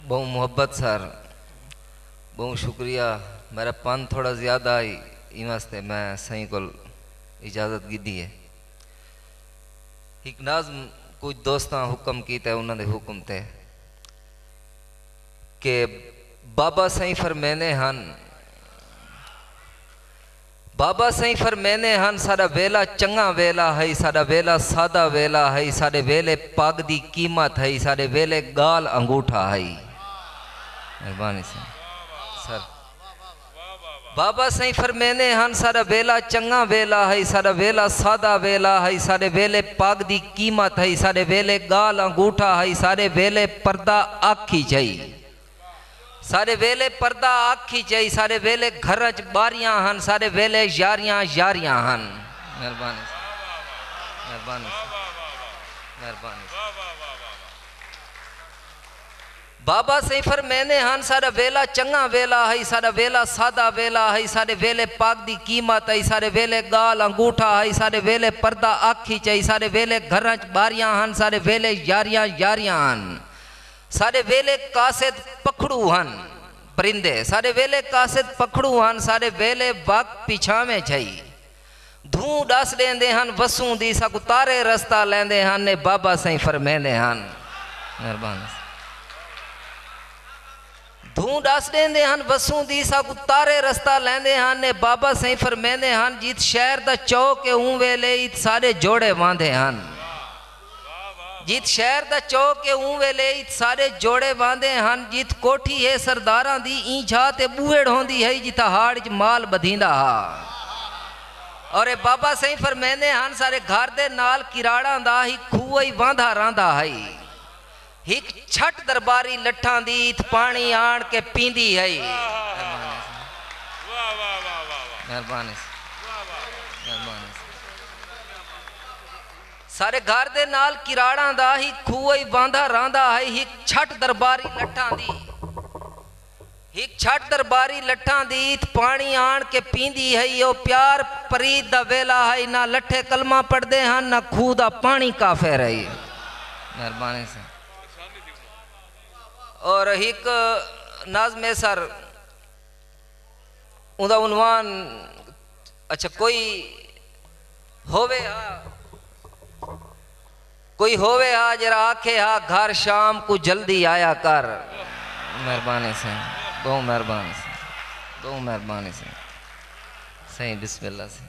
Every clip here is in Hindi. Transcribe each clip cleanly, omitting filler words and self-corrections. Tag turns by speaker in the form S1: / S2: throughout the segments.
S1: बहुत मोहब्बत सर, बहुत शुक्रिया। मेरा पन थोड़ा ज़्यादा आई इन वास्ते मैं सही को इजाज़त गिदी है। एक नाज़म कुछ दोस्तां हुक्म कीता उन्होंने हुक्म ते कि बाबा सही फरमाने हन, बाबा सही फरमाने हन साडा वेला चंगा वेला है, साडा वेला सादा वेला है, साडे वेले पग दी कीमत है, साडे वेले गाल अंगूठा है। मेहरबानी सर। बाबा सही फरमाने हन साडा वेला चंगा वेला है, साडा वेला सादा वेला है, साडे वेले पग दी कीमत है, साडे वेले गाल अंगूठा है, साडे वेले पर्दा आखी चाहिए, सारे वेले पर्दा आखी चाहिए, सारे वेले घर च बारियां हन, सारे वेले यारियां यारियां हन। मेहरबानी मेहरबानी मेहरबानी। बाबा सही फरमाने हन सारा वेला चंगा वेला है, सारा वेला सादा वेला है, सारे वेले पाक दी कीमत है, सारे वेले गाल अंगूठा है, सारे वेले पर्दा आखी चाहिए, सारे वेले घर च बारियां हन, सारे वेले यारियां यारियां हन, सारे वेले कासिद पखड़ू हन परिंदे, सारे वेले कासिद पखड़ू हन, सारे वेले वक्त पिछावे छई धूं दस देंदे हन वसूं दी सक तारे रस्ता लेंदे हन ने बाबा सही फरमांदे हन। मेहरबानी। धूं दस देंदे हन वसूं दी सक तारे रस्ता लेंदे हन ने बाबा सही फरमांदे हन। जित शहर दा चौक के ऊं वेले इत सारे जोड़े बांधे हन, जित शहर दा चौक के ऊं वेले इत सारे जोड़े बांधे हन। जित कोठी है सरदारां दी ई छा ते बूहेड़ होंदी है, जित हाड़ च माल बधींदा हा। और बाबा सही फरमांदे हन सारे घर दे नाल किराड़ा दा ही खूह ही बांधा रांदा है, हिक छट दरबारी लट्ठां दी इत पानी आण के पींदी है। मेहरबानी मेहरबानी। सारे घर दे नाल किराड़ा दा ही खूह ही बांधा रांदा है, हिक छट दरबारी लट्ठां दी, हिक छट दरबारी लट्ठां दी इत पानी आण के पींदी है। यो प्यार परीद दा वेला है, ना लट्ठे कलमा पढ़दे हन ना खूह दा पानी काफे रही। मेहरबानी से। और हिक नाज़मे सर उदा उन्वान अच्छा कोई होवे हा जरा आखे हा घर शाम को जल्दी आया कर। मेहरबानी से, बहुत मेहरबानी से, बहुत मेहरबानी से। सही बिस्मिल्लाह से।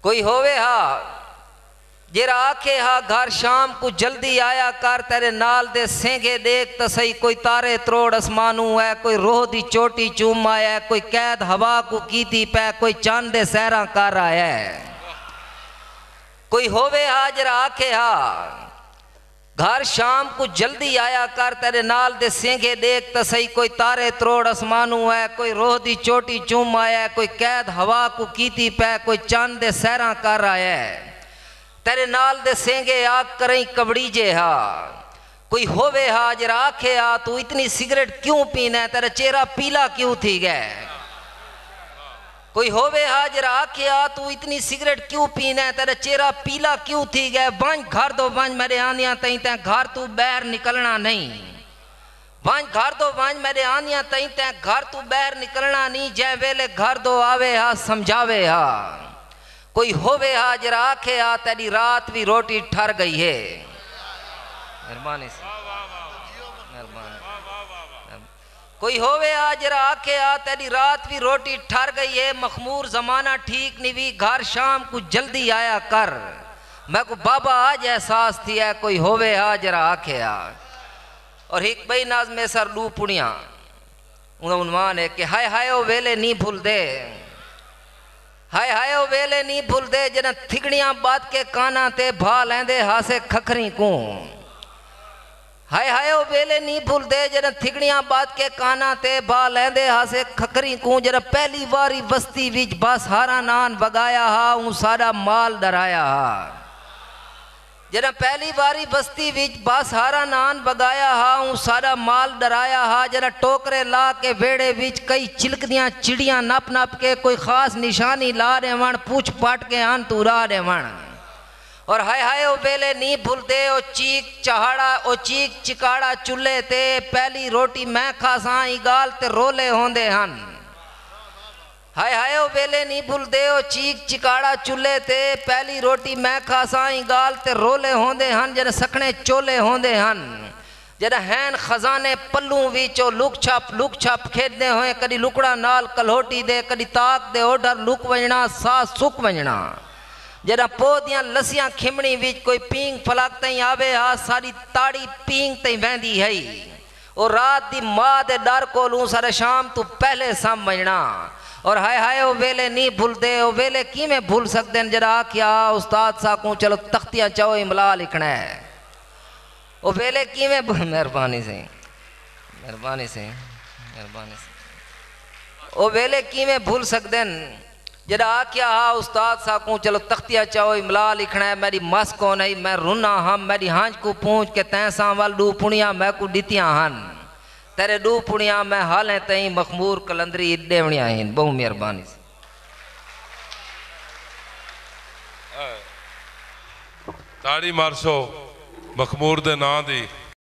S1: कोई होवे हा जरा आखे हा घर शाम को जल्दी आया कर, तेरे नाल दे सेंगे देख तो सही कोई तारे त्रोड़ आसमानू है, कोई रोह दी चोटी चूम आया, कोई कैद हवा को कीती पै, कोई चांद दे सहरा कर आया है। कोई होवे हा जरा आखे हा घर शाम को जल्दी आया कर, तेरे नाल दे सेंगे देख तो सही कोई तारे त्रोड़ आसमानू है, कोई रोह दी चोटी चूम आया, कोई कैद हवा को कीती पै, कोई चांद दे सहरा कर आया है। तेरे नाल दे सेंगे आग करई कबड़ी जे हा। कोई होवे हा जरा आखे हा तू इतनी सिगरेट क्यों पीना है, तेरा चेहरा पीला क्यों थी गए। कोई होवे हा जरा आखे हा तू इतनी सिगरेट क्यों पीना है, तेरा चेहरा पीला क्यों थी गए। बंज घर दो बंज मेरे आनिया तई तै घर तू बाहर निकलना नहीं, बंज घर दो बंज मेरे आनिया तई तै घर तू बाहर निकलना नहीं। जै वेले घर दो आवे हा समझावे हा। कोई होवे हा जरा आखे हा तेरी रात भी रोटी ठर गई है। मेहरबानी से मेहरबानी। कोई होवे हा जरा आखे हा तेरी रात भी रोटी ठर गई है, मखमूर जमाना ठीक नहीं भी घर शाम को जल्दी आया कर। मैं को बाबा आज एहसास थी है। कोई होवे हा जरा आखे हा। और एक बई नाज में सर लू पुणिया उन्वान है कि हाय हाय ओ वेले नहीं भूल दे, हाय हाय ओ वेले नहीं भूल दे, जना थिगड़ियां बात के काना ते भा लेंदे हासे खखरी को। हाय हाय ओ वेले नहीं भूल दे, जना थिगड़ियां बात के काना ते भा लेंदे हासे खखरी को। जना पहली बारी बस्ती विच बस हारा नान बगाया हा, ऊ सारा माल डराया हा। जना पहली बारी बस्ती विच बस हारा नान बगाया हा, ऊ सारा माल डराया हा। जना टोकरे ला के वेड़े विच कई चिलकदियां चिड़ियां नप नप के कोई खास निशानी ला रहे वण, पूछ पाट के आन तू रा रहे वण। और हाय हाय ओ वेले नहीं भूलते ओ चीक चहाड़ा ओ चीक चिकाड़ा चुल्हे ते पहली रोटी मैं खासा ई गाल ते रोले होंदे हन। हाय हाय ओ वेले नहीं भूलते ओ चीक चिकाड़ा चुल्हे ते पहली रोटी मैं खासा ई गाल ते रोले होंदे हन। जद सखने चोले होंदे हन जद हैन खजाने पल्लू विचो लुक छप खेदे होए कदी लुकड़ा नाल कलोटी दे कदी ताक दे ओडर लुक वजना सा सुख वजना। जद पोदियां लसियां खिमणी विच कोई पींग फलाक तई आवे हा सारी ताड़ी पींग तई वहंदी है। ओ रात दी मां दे डर कोलू सारे शाम तू पहले सम वजना। और हाय हाय ओ वेले नहीं भूलते ओ वेले किमें भूल सकते हैं जरा क्या उस्ताद साकू चलो तख्तियां चाहो इमला लिखना है। ओ वेले किमें मेहरबानी से ओ वेले किमें भूल सकते हैं जरा क्या उस्ताद साकू चलो तख्तियां चाहो इमला लिखना है। मेरी मस को नहीं मैं रुना हम मेरी हांज को पूछ के तैसा वाल डू पुणिया मैं को दितियां हन तेरे डू पुणिया मैं हाल है तई मखमूर कलंदरी देवणिया हैं। बहु मेहरबानी से
S2: ताड़ी मारसो मखमूर दे नां दी।